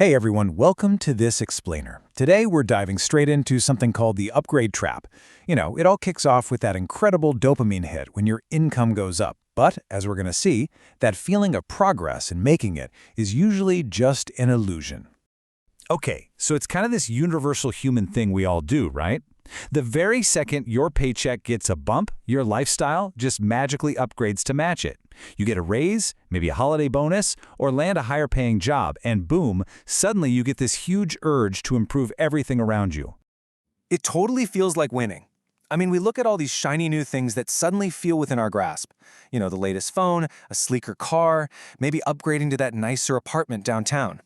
Hey everyone, welcome to this explainer. Today we're diving straight into something called the upgrade trap. It all kicks off with that incredible dopamine hit when your income goes up. But, as we're going to see, that feeling of progress in making it is usually just an illusion. Okay, so it's kind of this universal human thing we all do, right? The very second your paycheck gets a bump, your lifestyle just magically upgrades to match it. You get a raise, maybe a holiday bonus, or land a higher paying job, and boom, suddenly you get this huge urge to improve everything around you. It totally feels like winning. I mean, we look at all these shiny new things that suddenly feel within our grasp. The latest phone, a sleeker car, maybe upgrading to that nicer apartment downtown.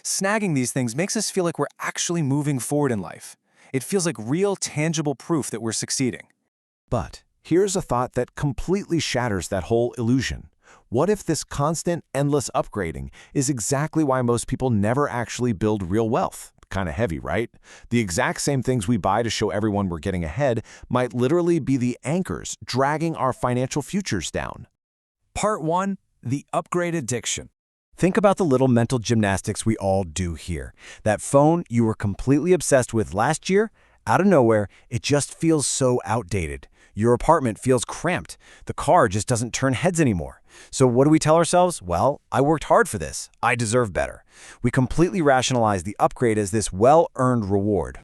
Snagging these things makes us feel like we're actually moving forward in life. It feels like real, tangible proof that we're succeeding. But here's a thought that completely shatters that whole illusion. What if this constant, endless upgrading is exactly why most people never actually build real wealth? Kind of heavy, right? The exact same things we buy to show everyone we're getting ahead might literally be the anchors dragging our financial futures down. Part 1. The upgrade addiction. Think about the little mental gymnastics we all do here. That phone you were completely obsessed with last year, out of nowhere, it just feels so outdated. Your apartment feels cramped. The car just doesn't turn heads anymore. So what do we tell ourselves? Well, I worked hard for this. I deserve better. We completely rationalize the upgrade as this well-earned reward.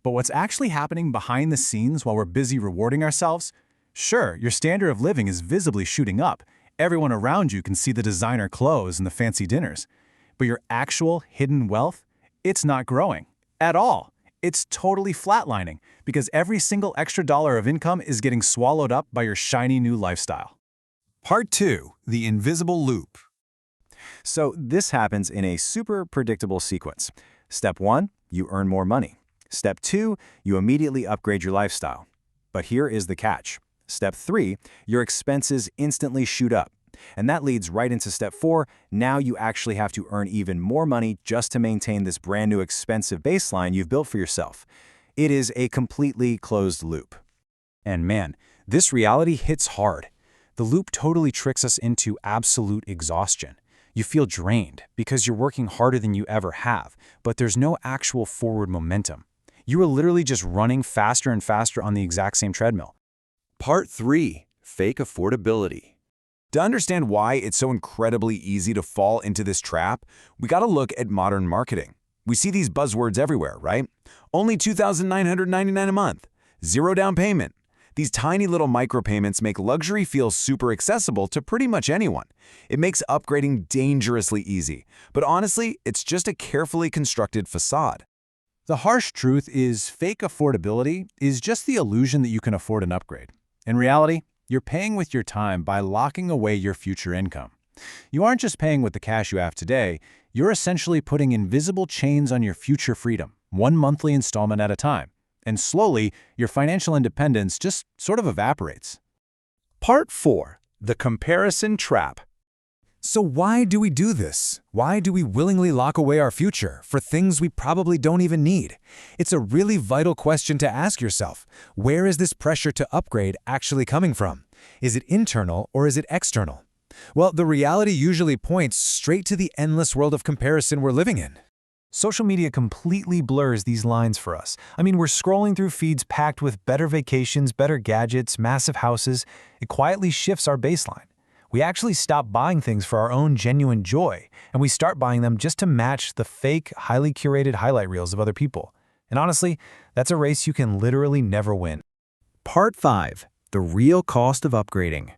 But what's actually happening behind the scenes while we're busy rewarding ourselves? Sure, your standard of living is visibly shooting up. Everyone around you can see the designer clothes and the fancy dinners. But your actual hidden wealth, it's not growing at all. It's totally flatlining because every single extra dollar of income is getting swallowed up by your shiny new lifestyle. Part 2. The invisible loop. So this happens in a super predictable sequence. Step 1, you earn more money. Step 2, you immediately upgrade your lifestyle. But here is the catch. Step 3, your expenses instantly shoot up. And that leads right into step 4. Now you actually have to earn even more money just to maintain this brand new expensive baseline you've built for yourself. It is a completely closed loop. And man, this reality hits hard. The loop totally tricks us into absolute exhaustion. You feel drained because you're working harder than you ever have, but there's no actual forward momentum. You are literally just running faster and faster on the exact same treadmill. Part 3. Fake affordability. To understand why it's so incredibly easy to fall into this trap, we gotta look at modern marketing. We see these buzzwords everywhere, right? Only $2,999 a month. Zero down payment. These tiny little micropayments make luxury feel super accessible to pretty much anyone. It makes upgrading dangerously easy. But honestly, it's just a carefully constructed facade. The harsh truth is fake affordability is just the illusion that you can afford an upgrade. In reality, you're paying with your time by locking away your future income. You aren't just paying with the cash you have today, you're essentially putting invisible chains on your future freedom, one monthly installment at a time. And slowly, your financial independence just sort of evaporates. Part 4. The comparison trap. So why do we do this? Why do we willingly lock away our future for things we probably don't even need? It's a really vital question to ask yourself. Where is this pressure to upgrade actually coming from? Is it internal or is it external? Well, the reality usually points straight to the endless world of comparison we're living in. Social media completely blurs these lines for us. I mean, we're scrolling through feeds packed with better vacations, better gadgets, massive houses. It quietly shifts our baseline. We actually stop buying things for our own genuine joy, and we start buying them just to match the fake, highly curated highlight reels of other people. And honestly, that's a race you can literally never win. Part 5. The real cost of upgrading.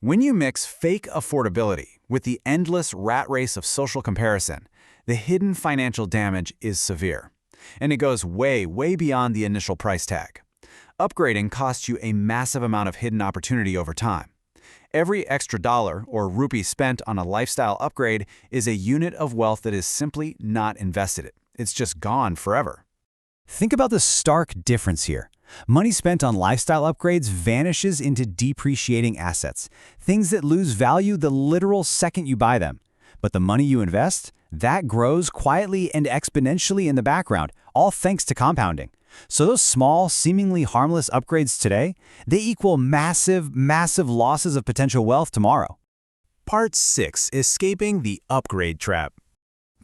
When you mix fake affordability with the endless rat race of social comparison, the hidden financial damage is severe. And it goes way, way beyond the initial price tag. Upgrading costs you a massive amount of hidden opportunity over time. Every extra dollar or rupee spent on a lifestyle upgrade is a unit of wealth that is simply not invested. It's just gone forever. Think about the stark difference here. Money spent on lifestyle upgrades vanishes into depreciating assets, things that lose value the literal second you buy them. But the money you invest, that grows quietly and exponentially in the background, all thanks to compounding. So those small, seemingly harmless upgrades today, they equal massive, massive losses of potential wealth tomorrow. Part 6. Escaping the upgrade trap.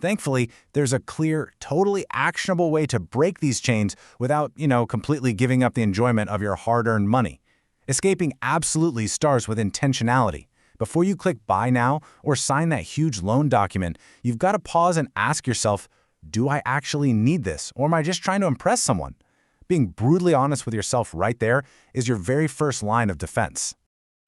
Thankfully, there's a clear, totally actionable way to break these chains without, completely giving up the enjoyment of your hard-earned money. Escaping absolutely starts with intentionality. Before you click buy now or sign that huge loan document, you've got to pause and ask yourself, do I actually need this, or am I just trying to impress someone? Being brutally honest with yourself right there is your very first line of defense.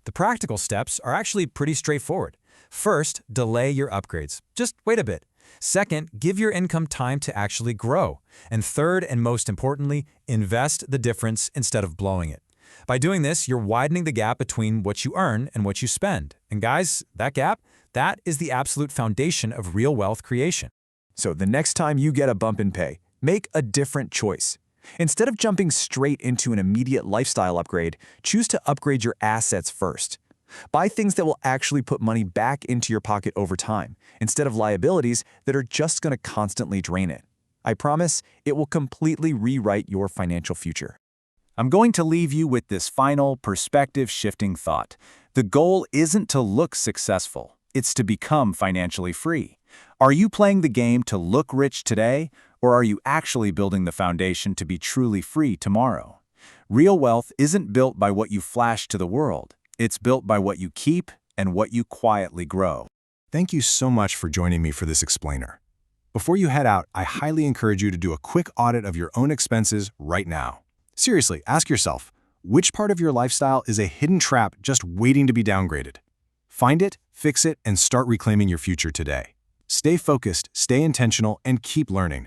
The practical steps are actually pretty straightforward. First, delay your upgrades. Just wait a bit. Second, give your income time to actually grow. And third, and most importantly, invest the difference instead of blowing it. By doing this, you're widening the gap between what you earn and what you spend. And guys, that gap, that is the absolute foundation of real wealth creation. So the next time you get a bump in pay, make a different choice. Instead of jumping straight into an immediate lifestyle upgrade, choose to upgrade your assets first. Buy things that will actually put money back into your pocket over time, instead of liabilities that are just going to constantly drain it. I promise it will completely rewrite your financial future. I'm going to leave you with this final perspective-shifting thought. The goal isn't to look successful, it's to become financially free. Are you playing the game to look rich today, or are you actually building the foundation to be truly free tomorrow? Real wealth isn't built by what you flash to the world. It's built by what you keep and what you quietly grow. Thank you so much for joining me for this explainer. Before you head out, I highly encourage you to do a quick audit of your own expenses right now. Seriously, ask yourself, which part of your lifestyle is a hidden trap just waiting to be downgraded? Find it, fix it, and start reclaiming your future today. Stay focused, stay intentional, and keep learning.